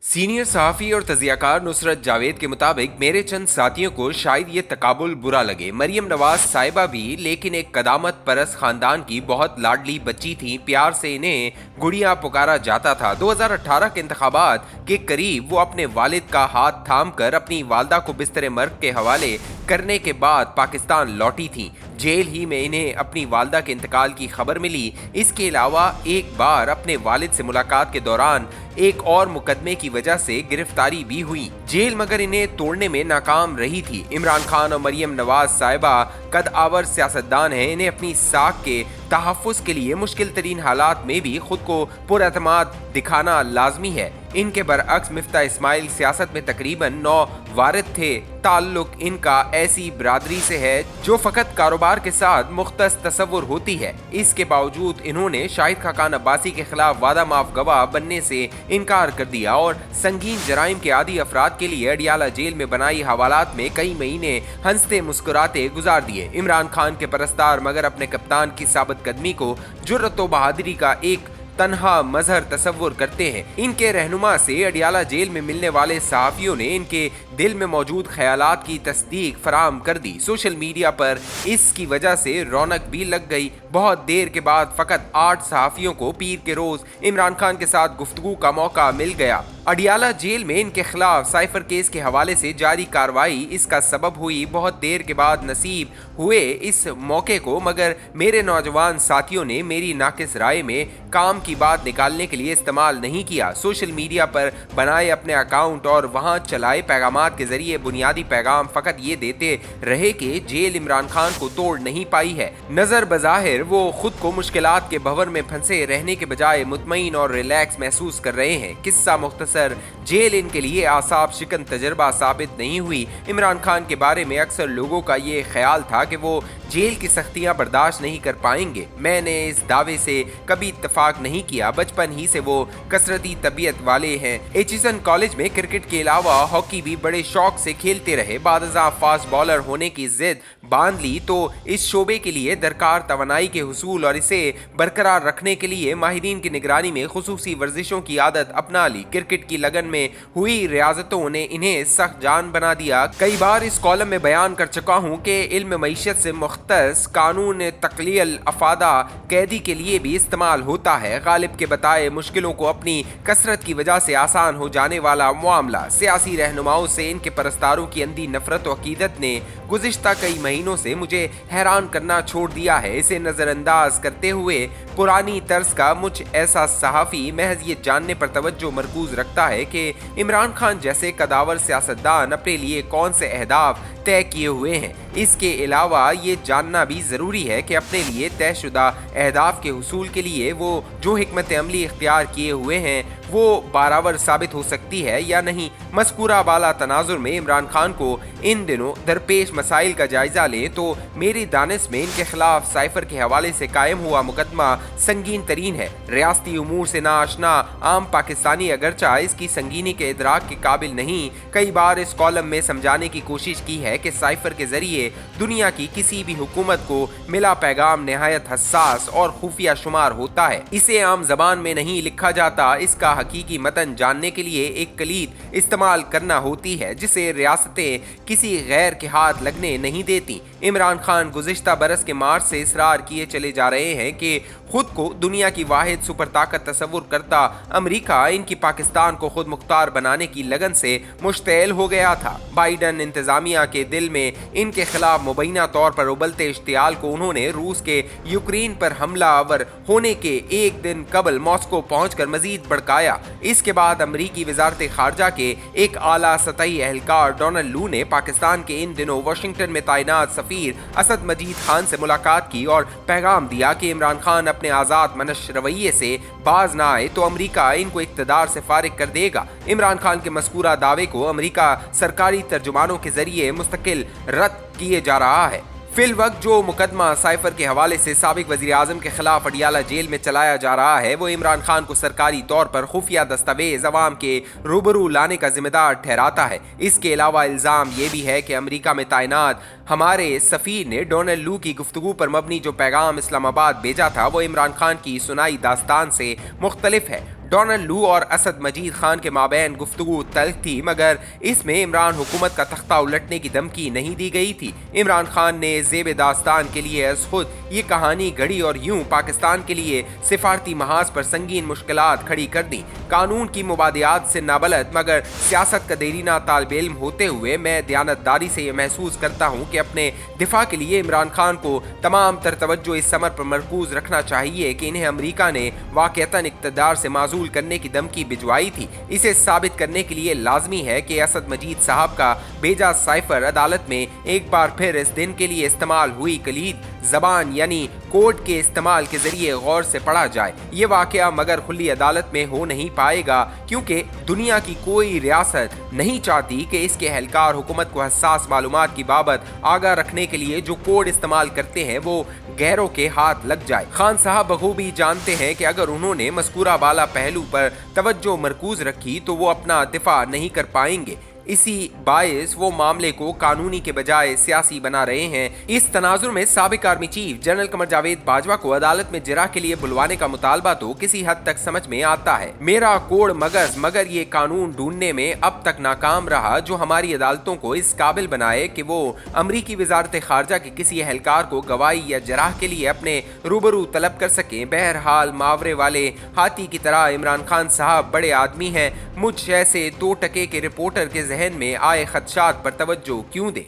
Senior सहाफ़ी और तज़ियाकार नुसरत जावेद के मुताबिक मेरे चंद साथियों को शायद ये तकाबुल बुरा लगे। मरियम नवाज साहिबा भी लेकिन एक कदामत परस खानदान की बहुत लाडली बच्ची थी। प्यार से इन्हें गुड़िया पुकारा जाता था। 2018 के इंतखाबात के करीब वो अपने वालिद का हाथ थाम कर अपनी वालदा को बिस्तर मर्ग के हवाले करने के बाद पाकिस्तान लौटी थी। जेल ही में इन्हें अपनी वालदा के इंतकाल की खबर मिली। इसके अलावा एक बार अपने वालिद से मुलाकात के दौरान एक और मुकदमे की वजह से गिरफ्तारी भी हुई। जेल मगर इन्हें तोड़ने में नाकाम रही थी। इमरान खान और मरियम नवाज साहिबा कद आवर सियासतदान हैं। इन्हें अपनी साख के तहफ़्फ़ुज़ के लिए मुश्किल तरीन हालात में भी खुद को पुरअतमाद दिखाना लाजमी है। इनके बरअक्स मिफ्ता इस्माइल सियासत में तकरीबन 9 वारिद थे। ताल्लुक इनका ऐसी बरादरी से है जो फ़कत कारोबार के साथ मुख्तस तसव्वुर होती है। इसके बावजूद इन्होंने शाहिद खाकान अब्बासी के खिलाफ वादा माफ गवाह बनने से इनकार कर दिया और संगीन जराइम के आदी अफराद के लिए अडियाला जेल में बनाई हवालात में कई महीने हंसते मुस्कुराते गुजार दिए। इमरान खान के परस्तार मगर अपने कप्तान की साबित कदमी को जुर्रत व बहादुरी का एक तन्हा मजहर तस्वुर करते हैं। इनके रहनुमा से अडियाला जेल में मिलने वाले सहाफियों ने इनके दिल में मौजूद ख्यालात की तस्दीक फराम कर दी। सोशल मीडिया पर इसकी वजह से रौनक भी लग गई। बहुत देर के बाद फकत 8 सहाफियों को पीर के रोज इमरान खान के साथ गुफ्तगू का मौका मिल गया। अडियाला जेल में इनके खिलाफ साइफर केस के हवाले से जारी कार्रवाई इसका सबब हुई। बहुत देर के बाद नसीब हुए इस मौके को, मगर मेरे नौजवान साथियों ने मेरी नाकिस राय में काम की बात निकालने के लिए इस्तेमाल नहीं किया। सोशल मीडिया पर बनाए अपने अकाउंट और वहां चलाए पैगामात के जरिए बुनियादी पैगाम फकत ये देते रहे कि जेल इमरान खान को तोड़ नहीं पाई है। नजर बज़ाहिर वो खुद को मुश्किलात के भंवर में फंसे रहने के बजाय मुतमईन और रिलैक्स महसूस कर रहे हैं। किस्सा मुख्तसर, जेल इनके लिए आसाब शिकन तजर्बा साबित नहीं हुई। इमरान खान के बारे में अक्सर लोगों का ये ख्याल था कि वो जेल की सख्तियां बर्दाश्त नहीं कर पाएंगे। मैंने इस दावे से कभी इत्तफाक नहीं किया। बचपन ही से वो कसरती तबीयत वाले हैं। एचिसन कॉलेज में क्रिकेट के अलावा हॉकी भी बड़े शौक से खेलते रहे। बादशाह फास्ट बॉलर होने की जिद बांध ली तो इस शोबे के लिए दरकार तवानाई के हुसूल और इसे बरकरार रखने के लिए माहिरीन की निगरानी में खुसूसी वर्जिशों की आदत अपना ली। क्रिकेट की लगन में हुई रियाजतों ने इन्हें सख्त जान बना दिया। कई बार इस कॉलम में बयान कर चुका हूँ कि इल्म मईशत से मुख्तस कानून तकलील अफादा कैदी के लिए भी इस्तेमाल होता है। गालिब के बताए मुश्किलों को अपनी कसरत की वजह से आसान हो जाने वाला मामला। सियासी रहनुमाओं से इनके परस्तारों की अंधी नफरत और अकीदत ने गुज़िश्ता कई महीनों से मुझे हैरान करना छोड़ दिया है। इसे नज़रअंदाज करते हुए पुरानी तर्ज का मुझ ऐसा सहाफ़ी महज ये जानने पर तवज्जो मरकूज रखता है कि इमरान खान जैसे कदावर सियासतदान अपने लिए कौन से अहदाफ तय किए हुए हैं। इसके अलावा ये जानना भी ज़रूरी है कि अपने लिए तयशुदा अहदाफ के हुसूल के लिए वो जो हिकमत अमली इख्तियार किए हुए हैं वो बारावर साबित हो सकती है या नहीं। मज़कूरा बाला तनाजुर में इमरान खान को इन दिनों दरपेश मसाइल का जायजा लें तो मेरी दानिश में इनके खिलाफ साइफर के हवाले से कायम हुआ मुकदमा संगीन तरीन है। रियासती उमूर से नाआशना आम पाकिस्तानी अगरचा इसकी संगीनी के इदराक के काबिल नहीं। कई बार इस कॉलम में समझाने की कोशिश की है कि साइफर के जरिए दुनिया की किसी भी हुकूमत को मिला पैगाम नहायत हसास और खुफिया शुमार होता है। इसे आम जबान में नहीं लिखा जाता। इसका हकीकी मतन जानने के लिए एक कलीद इस्तेमाल करना होती है जिसे रियासतें किसी गैर के हाथ लगने नहीं देती। इमरान खान गुज़िश्ता बरस के मार्च से इसरार किए चले जा रहे हैं कि खुद को दुनिया की वाहिद सुपर ताकत तस्वुर करता अमेरिका इनकी पाकिस्तान को खुद मुख्तार बनाने की लगन से मुश्तैल हो गया था। बाइडन इंतजामिया के दिल में इनके खिलाफ मुबैना तौर पर उबलते इश्तियाल को उन्होंने रूस के यूक्रेन पर हमलावर होने के एक दिन कबल मॉस्को पहुंचकर मजीद भड़काया। इसके बाद अमरीकी वजारत खारजा के एक आला सतही एहलकार डोनाल्ड लू ने पाकिस्तान के इन दिनों वाशिंगटन में तैनात सफीर असद मजीद खान से मुलाकात की और पैगाम दिया कि इमरान खान अपने आज़ाद मनश रवैये से बाज ना आए तो अमरीका इनको इक़्तिदार से फारिग कर देगा। इमरान खान के मज़कूरा दावे को अमरीका सरकारी तर्जुमानों के जरिए मुस्तकिल रद्द किए जा रहा है। फिल वक्त जो मुकदमा साइफर के हवाले से साबिक वज़ीर आज़म के खिलाफ अडियाला जेल में चलाया जा रहा है वो इमरान खान को सरकारी तौर पर खुफिया दस्तावेज अवाम के रूबरू लाने का जिम्मेदार ठहराता है। इसके अलावा इल्ज़ाम ये भी है कि अमेरिका में तैनात हमारे सफ़ीर ने डोनाल्ड लू की गुफ्तगू पर मबनी जो पैगाम इस्लामाबाद भेजा था वो इमरान खान की सुनाई दास्तान से मुख्तलिफ है। डोनाल्ड लू और असद मजीद खान के माबैन गुफ्तगू तल्ख थी, मगर इसमें इमरान हुकूमत का तख्ता उलटने की धमकी नहीं दी गई थी। इमरान खान ने ज़ेब दास्तान के लिए अज़ खुद ये कहानी गढ़ी और यूं पाकिस्तान के लिए सिफारती महाज पर संगीन मुश्किलात खड़ी कर दी। कानून की मुबादियात से नाबलद मगर सियासत का देरीना तालिब इल्म होते हुए मैं दयानतदारी से ये महसूस करता हूँ कि अपने दिफा के लिए इमरान खान को तमाम तर तवज्जो इस अमर पर मरकूज रखना चाहिए कि इन्हें अमरीका ने वाक़तन इक़्तिदार से माजूल करने की धमकी भिजवाई थी। इसे साबित करने के लिए लाजमी है कि असद मजीद साहब का भेजा साइफर अदालत में एक बार फिर इस दिन के लिए इस्तेमाल हुई कलीद जबान यानी कोड के इस्तेमाल के जरिए गौर से पढ़ा जाए। ये वाकया मगर खुली अदालत में हो नहीं पाएगा, क्योंकि दुनिया की कोई रियासत नहीं चाहती कि इसके एहलकार हुकूमत को हसास मालूमात की बाबत आगाह रखने के लिए जो कोड इस्तेमाल करते हैं वो गैरों के हाथ लग जाए। खान साहब बखूबी जानते हैं कि अगर उन्होंने मज़कूरा बाला पहलू पर तवज्जो मरकूज रखी तो वो अपना दिफा नहीं कर पाएंगे। इसी बायस वो मामले को कानूनी के बजाय सियासी बना रहे हैं। इस तनाजुर में साबिक army chief general Qamar Javed Bajwa को अदालत में जिरा के लिए बुलवाने का मुतालबा तो किसी हद तक समझ में आता है। मेरा कोड मगज मगर ये कानून ढूंढने में अब तक नाकाम रहा जो हमारी अदालतों को इस काबिल बनाए कि वो अमरीकी वजारत खारजा के किसी एहलकार को गवाही या जराह के लिए अपने रूबरू तलब कर सकें। बहरहाल मावरे वाले हाथी की तरह इमरान खान साहब बड़े आदमी हैं, मुझ जैसे 2 टके के रिपोर्टर के जहन में आए खदशात पर तवज्जो क्यों दे।